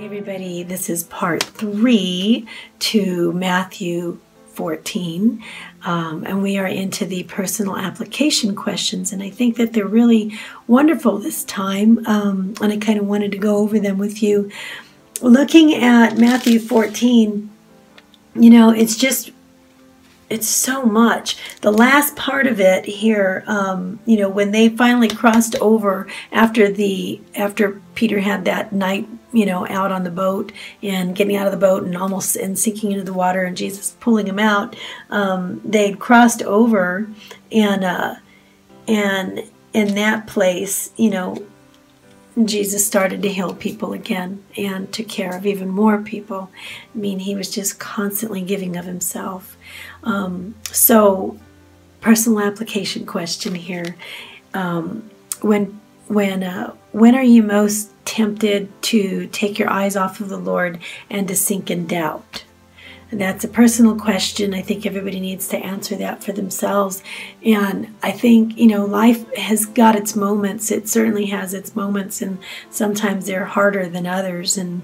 Hey everybody, this is part 3 to Matthew 14, and we are into the personal application questions, and I think that they're really wonderful this time, and I kind of wanted to go over them with you. Looking at Matthew 14, it's so much. The last part of it here, when they finally crossed over after Peter had that night, out on the boat and getting out of the boat and sinking into the water, and Jesus pulling him out, they'd crossed over, and in that place, Jesus started to heal people again and took care of even more people. I mean, he was just constantly giving of himself. So, personal application question here. When are you most tempted to take your eyes off of the Lord and to sink in doubt? And that's a personal question. I think everybody needs to answer that for themselves. And I think, life has got its moments. It certainly has its moments, and sometimes they're harder than others. And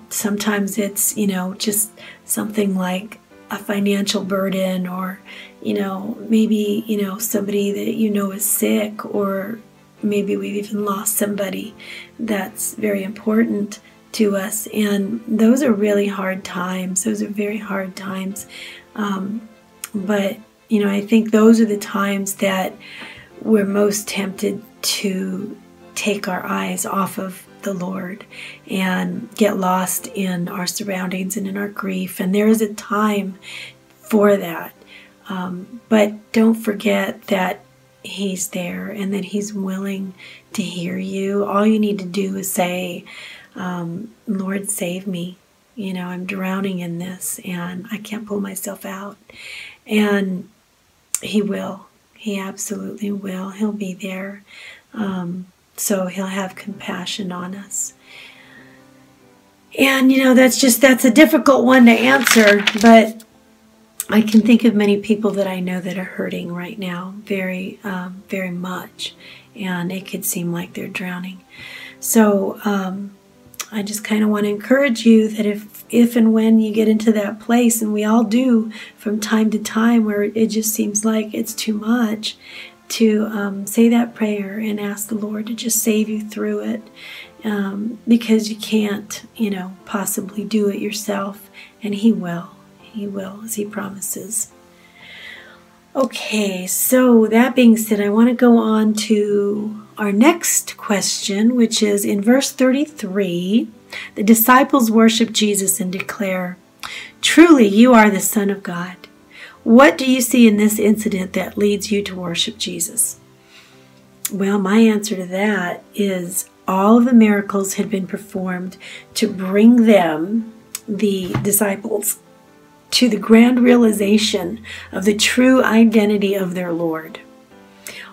sometimes it's, just something like a financial burden, or, maybe, somebody that is sick, or maybe we've even lost somebody that's very important to us, and those are really hard times. Those are very hard times. But, I think those are the times that we're most tempted to take our eyes off of the Lord and get lost in our surroundings and in our grief. And there is a time for that. But don't forget that He's there and that He's willing to hear you. All you need to do is say, Lord, save me. I'm drowning in this and I can't pull myself out. And He will. He absolutely will. He'll be there. So He'll have compassion on us. And, that's a difficult one to answer, but I can think of many people that I know that are hurting right now, very, very much. And it could seem like they're drowning. So, I just kind of want to encourage you that if and when you get into that place, and we all do from time to time, where it just seems like it's too much, to say that prayer and ask the Lord to just save you through it, because you can't, possibly do it yourself, and He will. He will, as He promises. Okay, so that being said, I want to go on to our next question, which is in verse 33. The disciples worship Jesus and declare, "Truly, you are the Son of God." What do you see in this incident that leads you to worship Jesus? Well, my answer to that is all of the miracles had been performed to bring them, the disciples, to the grand realization of the true identity of their Lord.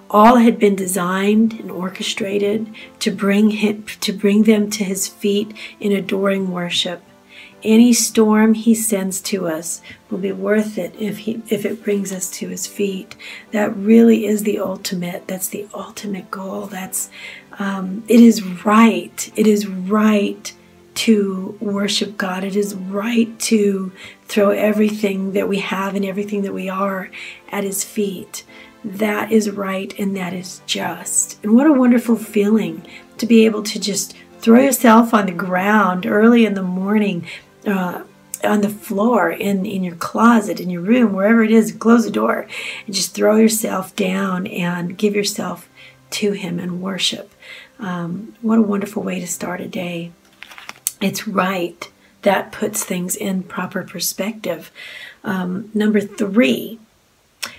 All had been designed and orchestrated to bring them to His feet in adoring worship. Any storm He sends to us will be worth it if it brings us to His feet. That really is the ultimate. That's the ultimate goal. That's it is right. It is right to worship God. It is right to throw everything that we have and everything that we are at His feet. That is right, and that is just. And what a wonderful feeling to be able to just throw yourself on the ground early in the morning, on the floor, in your closet, in your room, wherever it is, close the door, and just throw yourself down and give yourself to Him and worship. What a wonderful way to start a day. It's right. That puts things in proper perspective. Number 3,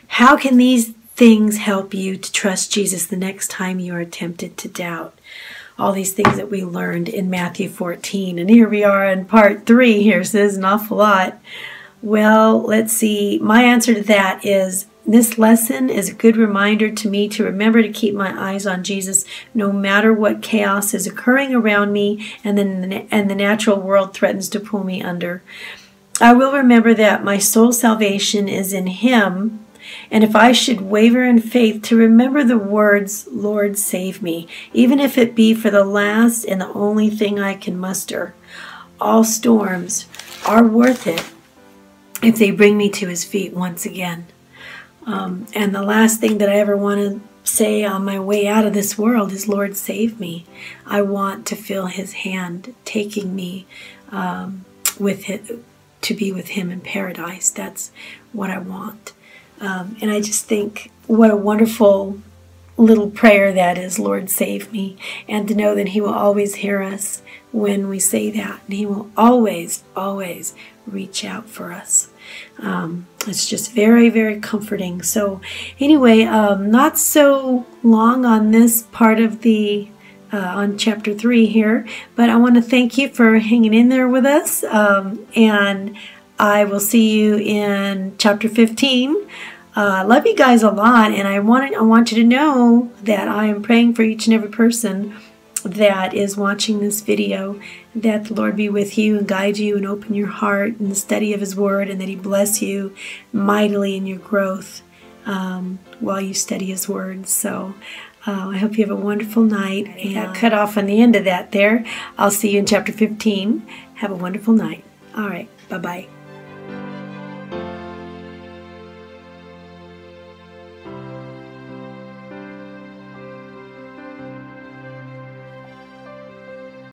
how can these things help you to trust Jesus the next time you are tempted to doubt? All these things that we learned in Matthew 14. And here we are in part 3 here, so there's an awful lot. Well, let's see. My answer to that is, this lesson is a good reminder to me to remember to keep my eyes on Jesus no matter what chaos is occurring around me and the natural world threatens to pull me under. I will remember that my soul salvation is in Him, And if I should waver in faith, to remember the words, Lord, save me, even if it be for the last and the only thing I can muster. All storms are worth it if they bring me to his feet once again. And the last thing that I ever want to say on my way out of this world is, Lord, save me. I want to feel his hand taking me with it, to be with him in paradise. That's what I want. And I just think what a wonderful little prayer that is, Lord, save me. And to know that he will always hear us when we say that. And he will always, always reach out for us. It's just very, very comforting. So anyway, not so long on this part of the on chapter 3 here, but I want to thank you for hanging in there with us, and I will see you in chapter 15. I love you guys a lot, and I want you to know that I am praying for each and every person that is watching this video, that the Lord be with you and guide you and open your heart in the study of his word, and that he bless you mightily in your growth while you study his word. So I hope you have a wonderful night. And I cut off on the end of that there. I'll see you in chapter 15. Have a wonderful night. All right. Bye-bye.